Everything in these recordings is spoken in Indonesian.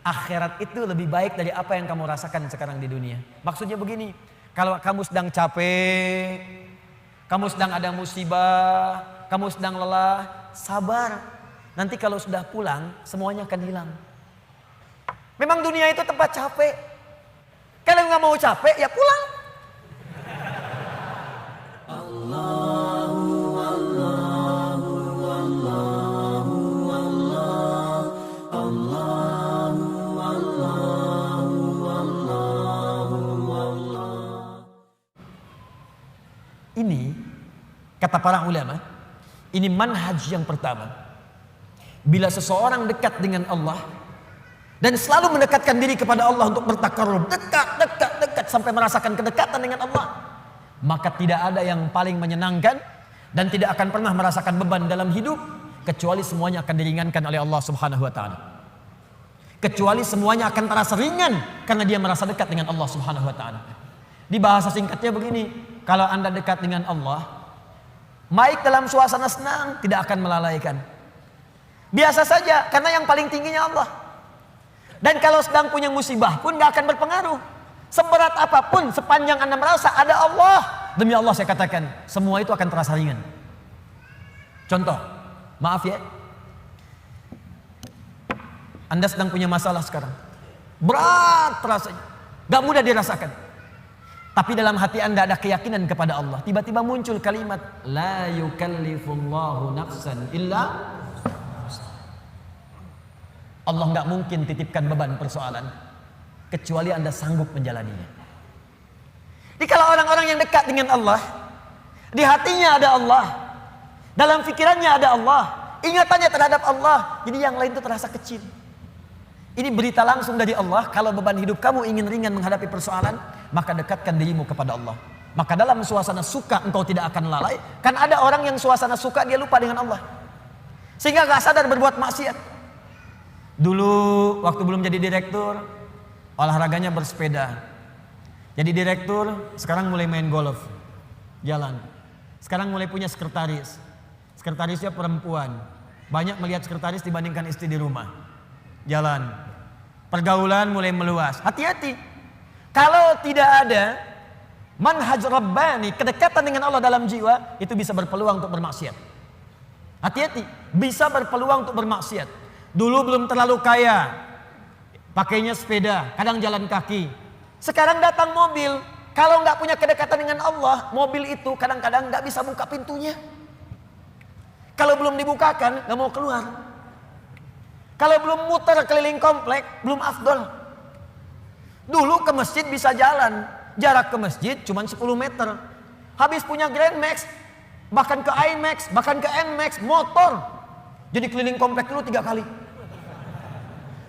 Akhirat itu lebih baik dari apa yang kamu rasakan sekarang di dunia. Maksudnya begini, kalau kamu sedang capek, kamu sedang ada musibah, kamu sedang lelah, sabar. Nanti kalau sudah pulang, semuanya akan hilang. Memang dunia itu tempat capek. Kalau nggak mau capek, ya pulang. Ini kata para ulama, ini manhaj yang pertama. Bila seseorang dekat dengan Allah dan selalu mendekatkan diri kepada Allah untuk bertakarrub, dekat sampai merasakan kedekatan dengan Allah, maka tidak ada yang paling menyenangkan dan tidak akan pernah merasakan beban dalam hidup kecuali semuanya akan diringankan oleh Allah Subhanahu wa taala. Kecuali semuanya akan terasa ringan karena dia merasa dekat dengan Allah Subhanahu wa taala. Di bahasa singkatnya begini, kalau Anda dekat dengan Allah, baik dalam suasana senang tidak akan melalaikan. Biasa saja karena yang paling tingginya Allah. Dan kalau sedang punya musibah pun gak akan berpengaruh. Seberat apapun sepanjang Anda merasa ada Allah, demi Allah saya katakan semua itu akan terasa ringan. Contoh, maaf ya, Anda sedang punya masalah sekarang, berat rasanya, gak mudah dirasakan. Tapi dalam hati Anda ada keyakinan kepada Allah. Tiba-tiba muncul kalimat la yukallifullahu nafsan illa. Allah nggak mungkin titipkan beban persoalan kecuali Anda sanggup menjalaninya. Jadi kalau orang-orang yang dekat dengan Allah, di hatinya ada Allah, dalam pikirannya ada Allah, ingatannya terhadap Allah, jadi yang lain itu terasa kecil. Ini berita langsung dari Allah. Kalau beban hidup kamu ingin ringan menghadapi persoalan, maka dekatkan dirimu kepada Allah. Maka dalam suasana suka engkau tidak akan lalai. Kan ada orang yang suasana suka dia lupa dengan Allah, sehingga gak sadar berbuat maksiat. Dulu waktu belum jadi direktur, olahraganya bersepeda. Jadi direktur, sekarang mulai main golf, jalan. Sekarang mulai punya sekretaris. Sekretarisnya perempuan. Banyak melihat sekretaris dibandingkan istri di rumah. Jalan. Pergaulan mulai meluas. Hati-hati. Kalau tidak ada manhaj rabbani, kedekatan dengan Allah dalam jiwa, itu bisa berpeluang untuk bermaksiat. Hati-hati, bisa berpeluang untuk bermaksiat. Dulu belum terlalu kaya, pakainya sepeda, kadang jalan kaki. Sekarang datang mobil. Kalau nggak punya kedekatan dengan Allah, mobil itu kadang-kadang nggak bisa buka pintunya. Kalau belum dibukakan, nggak mau keluar. Kalau belum muter keliling komplek, belum afdol. Dulu ke masjid bisa jalan, jarak ke masjid cuma 10 meter. Habis punya Grand Max, bahkan ke IMAX, bahkan ke NMAX, motor. Jadi keliling komplek dulu 3 kali.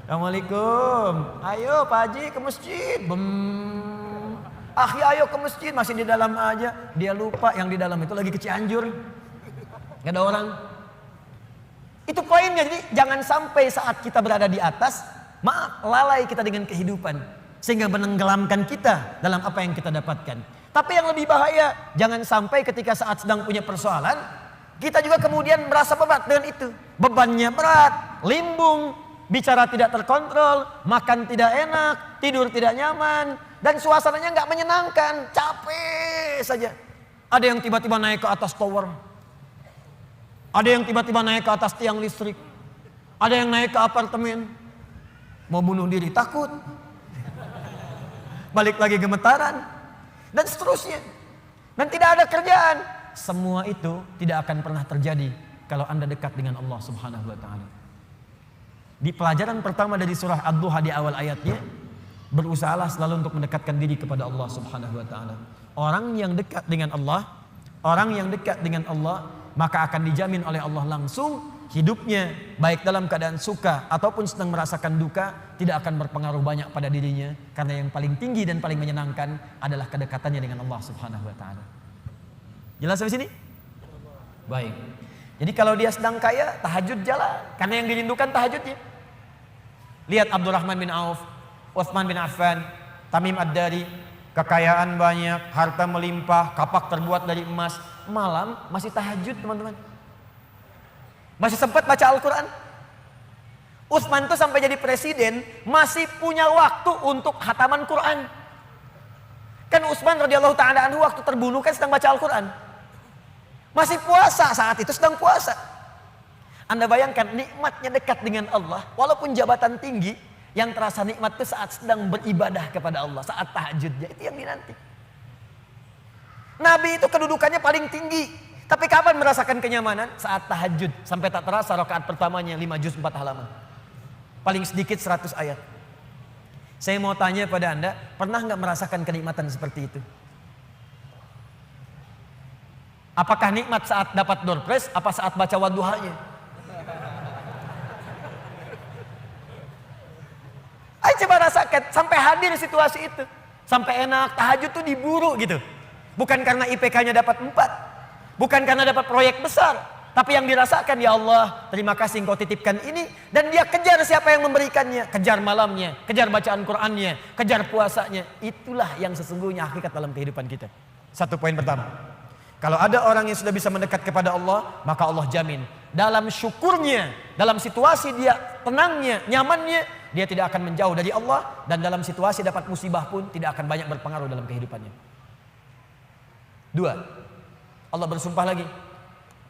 Assalamualaikum, ayo Pak Haji ke masjid. Akhi ayo ke masjid, masih di dalam aja. Dia lupa yang di dalam itu lagi ke Cianjur, gak ada orang. Itu poinnya. Jadi jangan sampai saat kita berada di atas, lalai kita dengan kehidupan, sehingga menenggelamkan kita dalam apa yang kita dapatkan. Tapi yang lebih bahaya, jangan sampai ketika saat sedang punya persoalan, kita juga kemudian merasa berat dengan itu. Bebannya berat, limbung, bicara tidak terkontrol, makan tidak enak, tidur tidak nyaman, dan suasananya nggak menyenangkan, capek saja. Ada yang tiba-tiba naik ke atas tower, ada yang tiba-tiba naik ke atas tiang listrik, ada yang naik ke apartemen, mau bunuh diri takut, balik lagi gemetaran, dan seterusnya. Dan tidak ada kerjaan. Semua itu tidak akan pernah terjadi kalau Anda dekat dengan Allah Subhanahu wa taala. Di pelajaran pertama dari surah Ad-Duha di awal ayatnya, berusahalah selalu untuk mendekatkan diri kepada Allah Subhanahu wa taala. Orang yang dekat dengan Allah, orang yang dekat dengan Allah, maka akan dijamin oleh Allah langsung hidupnya, baik dalam keadaan suka ataupun sedang merasakan duka, tidak akan berpengaruh banyak pada dirinya, karena yang paling tinggi dan paling menyenangkan adalah kedekatannya dengan Allah Subhanahu wa taala. Jelas sampai sini? Baik. Jadi kalau dia sedang kaya, tahajud jalan, karena yang dirindukan tahajudnya. Lihat Abdurrahman bin Auf, Utsman bin Affan, Tamim Ad-Dari, kekayaan banyak, harta melimpah, kapak terbuat dari emas, malam masih tahajud teman-teman. Masih sempat baca Al-Quran. Utsman tuh sampai jadi presiden masih punya waktu untuk khataman Quran. Kan Utsman radhiyallahu taala anhu waktu terbunuh kan sedang baca Al-Quran. Masih puasa, saat itu sedang puasa. Anda bayangkan nikmatnya dekat dengan Allah, walaupun jabatan tinggi, yang terasa nikmat itu saat sedang beribadah kepada Allah, saat tahajudnya, itu yang dinanti. Nabi itu kedudukannya paling tinggi, tapi kapan merasakan kenyamanan? Saat tahajud, sampai tak terasa rakaat pertamanya 5 juz 4 halaman. Paling sedikit 100 ayat. Saya mau tanya pada Anda, pernah nggak merasakan kenikmatan seperti itu? Apakah nikmat saat dapat door prize, apa saat baca wadduhanya? Ayo coba rasakan, sampai hadir situasi itu. Sampai enak, tahajud tuh diburu gitu. Bukan karena IPK-nya dapat 4. Bukan karena dapat proyek besar. Tapi yang dirasakan, ya Allah, terima kasih engkau titipkan ini. Dan dia kejar siapa yang memberikannya. Kejar malamnya, kejar bacaan Qur'annya, kejar puasanya. Itulah yang sesungguhnya hakikat dalam kehidupan kita. Satu poin pertama. Kalau ada orang yang sudah bisa mendekat kepada Allah, maka Allah jamin. Dalam syukurnya, dalam situasi dia tenangnya, nyamannya, dia tidak akan menjauh dari Allah. Dan dalam situasi dapat musibah pun tidak akan banyak berpengaruh dalam kehidupannya. 2. Allah bersumpah lagi.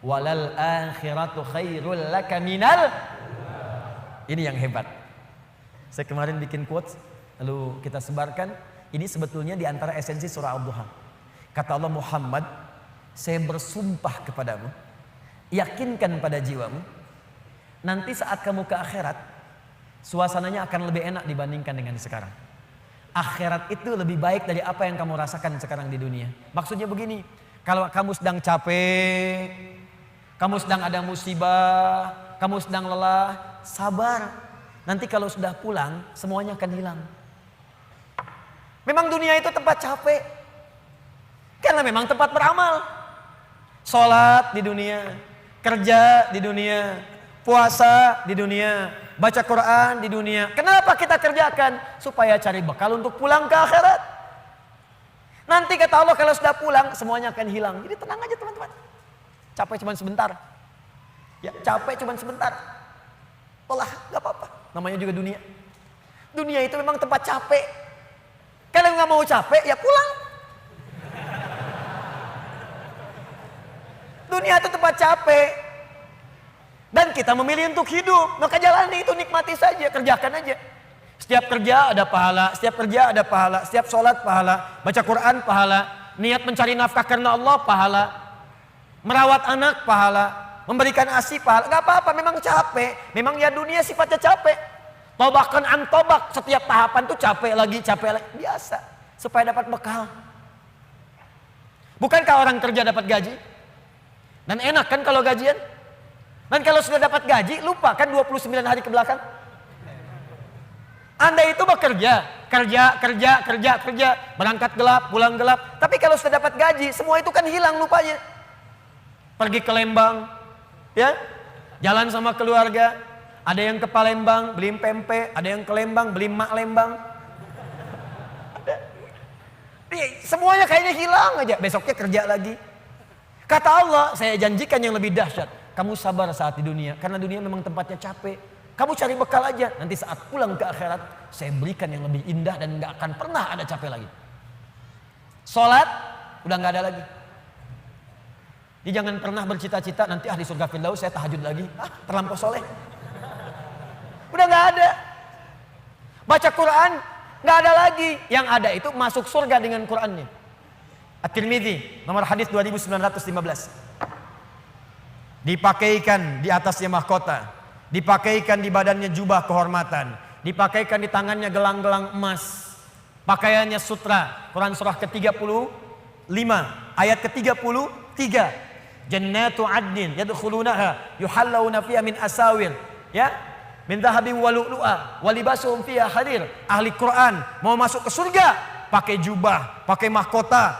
Walal akhiratu khairul laka minal. Ini yang hebat. Saya kemarin bikin quotes, lalu kita sebarkan. Ini sebetulnya di antara esensi surah Ad-Duha. Kata Allah, Muhammad, saya bersumpah kepadamu, yakinkan pada jiwamu, nanti saat kamu ke akhirat, suasananya akan lebih enak dibandingkan dengan sekarang. Akhirat itu lebih baik dari apa yang kamu rasakan sekarang di dunia. Maksudnya begini, kalau kamu sedang capek, kamu sedang ada musibah, kamu sedang lelah, sabar. Nanti kalau sudah pulang, semuanya akan hilang. Memang dunia itu tempat capek, karena memang tempat beramal. Sholat di dunia, kerja di dunia, puasa di dunia, baca Quran di dunia. Kenapa kita kerjakan? Supaya cari bekal untuk pulang ke akhirat. Nanti kata Allah kalau sudah pulang semuanya akan hilang. Jadi tenang aja teman-teman. Capek cuma sebentar. Ya, capek cuma sebentar. Lelah, gak apa-apa. Namanya juga dunia. Dunia itu memang tempat capek. Kalau nggak mau capek ya pulang. Dunia itu tempat capek. Dan kita memilih untuk hidup. Maka jalani itu, nikmati saja, kerjakan aja. Setiap kerja ada pahala, setiap kerja ada pahala, setiap sholat pahala, baca Quran pahala, niat mencari nafkah karena Allah pahala, merawat anak pahala, memberikan ASI pahala. Gak apa-apa, memang capek. Memang ya dunia sifatnya capek. Tobakan an tobak, setiap tahapan tuh capek lagi, biasa. Supaya dapat bekal. Bukankah orang kerja dapat gaji? Dan enak kan kalau gajian? Dan kalau sudah dapat gaji, lupa kan 29 hari ke belakang? Anda itu bekerja, kerja, berangkat gelap, pulang gelap. Tapi kalau sudah dapat gaji, semua itu kan hilang lupanya. Pergi ke Lembang, ya, jalan sama keluarga. Ada yang ke Palembang, beli pempek. Ada yang ke Lembang, beli mak Lembang. Semuanya kayaknya hilang aja. Besoknya kerja lagi. Kata Allah, saya janjikan yang lebih dahsyat. Kamu sabar saat di dunia, karena dunia memang tempatnya capek. Kamu cari bekal aja, nanti saat pulang ke akhirat, saya berikan yang lebih indah dan gak akan pernah ada capek lagi. Sholat, udah gak ada lagi. Jadi jangan pernah bercita-cita, nanti di surga Firdaus saya tahajud lagi. Terlampau soleh. Udah gak ada. Baca Quran, gak ada lagi. Yang ada itu masuk surga dengan Qurannya. At-Tirmidzi, nomor hadis 2915. Dipakaikan di atasnya mahkota, dipakaikan di badannya jubah kehormatan, dipakaikan di tangannya gelang-gelang emas, pakaiannya sutra. Quran surah ke-35 ayat ke-33. Jannatu adnin yadkhulunaha yuhallawna fiha min asawir, ya, min dhahabin wa lu'lu'a wa libasuhum fiha harir. Ahli Quran mau masuk ke surga pakai jubah, pakai mahkota,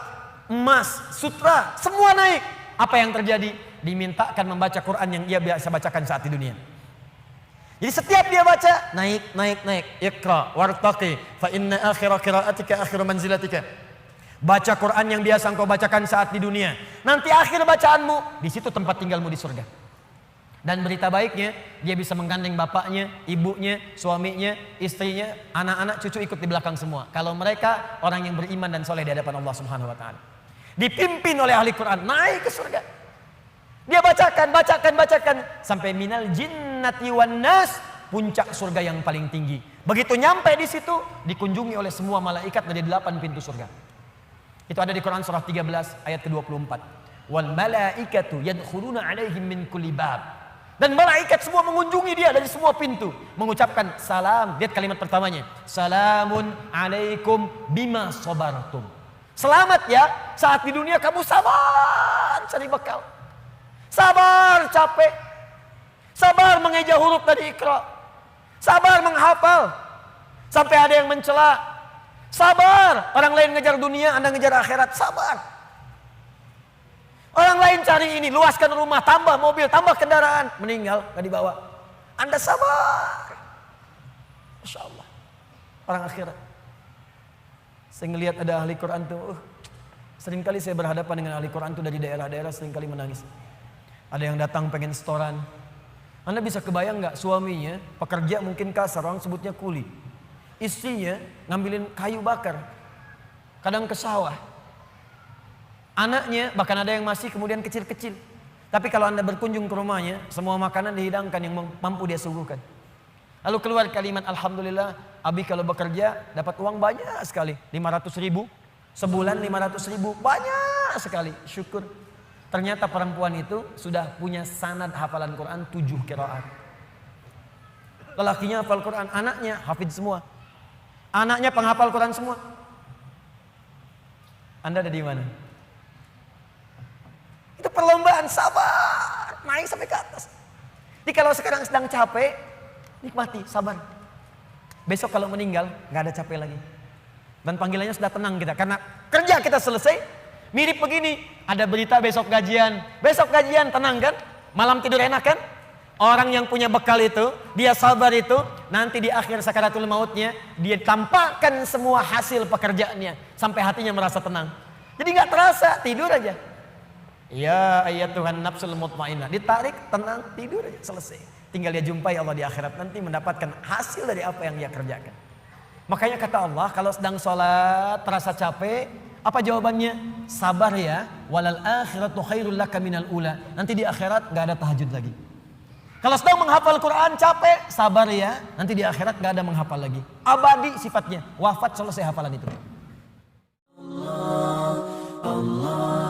emas, sutra, semua naik. Apa yang terjadi? Dimintakan membaca Quran yang ia biasa bacakan saat di dunia. Jadi setiap dia baca, naik. Iqra wartaqi fa inna akhira qiraatika akhiru manzilatika. Baca Quran yang biasa engkau bacakan saat di dunia. Nanti akhir bacaanmu, di situ tempat tinggalmu di surga. Dan berita baiknya, dia bisa menggandeng bapaknya, ibunya, suaminya, istrinya, anak-anak, cucu ikut di belakang semua. Kalau mereka orang yang beriman dan soleh di hadapan Allah Subhanahu wa taala. Dipimpin oleh ahli Quran, naik ke surga. Dia bacakan sampai minal jinnati wan nas, puncak surga yang paling tinggi. Begitu nyampe di situ, dikunjungi oleh semua malaikat dari 8 pintu surga. Itu ada di Quran surah 13 ayat ke-24. Wal malaikatu yadkhuluna alaihim min kulli bab. Dan malaikat semua mengunjungi dia dari semua pintu, mengucapkan salam. Lihat kalimat pertamanya, salamun alaikum bima sabartum. Selamat ya, saat di dunia kamu sabar cari bekal, sabar capek, sabar mengeja huruf dari Iqra, sabar menghafal sampai ada yang mencela, sabar orang lain ngejar dunia, Anda ngejar akhirat, sabar. Orang lain cari ini, luaskan rumah, tambah mobil, tambah kendaraan, meninggal, gak dibawa. Anda sabar. Masya Allah. Orang akhirat. Saya ngelihat ada ahli Quran tuh, seringkali saya berhadapan dengan ahli Quran tuh dari daerah-daerah, seringkali menangis. Ada yang datang pengen setoran. Anda bisa kebayang gak suaminya, pekerja mungkin kasar, orang sebutnya kuli. Istrinya ngambilin kayu bakar, kadang ke sawah. Anaknya bahkan ada yang masih kemudian kecil-kecil. Tapi kalau Anda berkunjung ke rumahnya, semua makanan dihidangkan yang mampu dia suguhkan. Lalu keluar kalimat, alhamdulillah, Abi kalau bekerja dapat uang banyak sekali. 500 ribu, sebulan 500 ribu, banyak sekali. Syukur. Ternyata perempuan itu sudah punya sanad hafalan Quran 7 qiraat. Lelakinya hafal Quran, anaknya hafidz semua. Anaknya penghafal Quran semua. Anda ada di mana? Itu perlombaan, sabar, naik sampai ke atas. Jadi kalau sekarang sedang capek, nikmati, sabar. Besok kalau meninggal, gak ada capek lagi. Dan panggilannya sudah tenang kita, karena kerja kita selesai. Mirip begini, ada berita besok gajian, tenang kan? Malam tidur enak kan? Orang yang punya bekal itu, dia sabar itu, nanti di akhir sakaratul mautnya, dia tampakkan semua hasil pekerjaannya, sampai hatinya merasa tenang. Jadi gak terasa, tidur aja. Ya ayat Tuhan nafsul mutmainnah, ditarik, tenang, tidur aja, selesai. Tinggal dia jumpai Allah di akhirat nanti, mendapatkan hasil dari apa yang dia kerjakan. Makanya kata Allah, kalau sedang sholat terasa capek, apa jawabannya? Sabar ya, walal akhiratu khairul laka minal ula. Nanti di akhirat gak ada tahajud lagi. Kalau sedang menghafal Quran capek, sabar ya, nanti di akhirat gak ada menghafal lagi. Abadi sifatnya, wafat selesai hafalan itu. Allah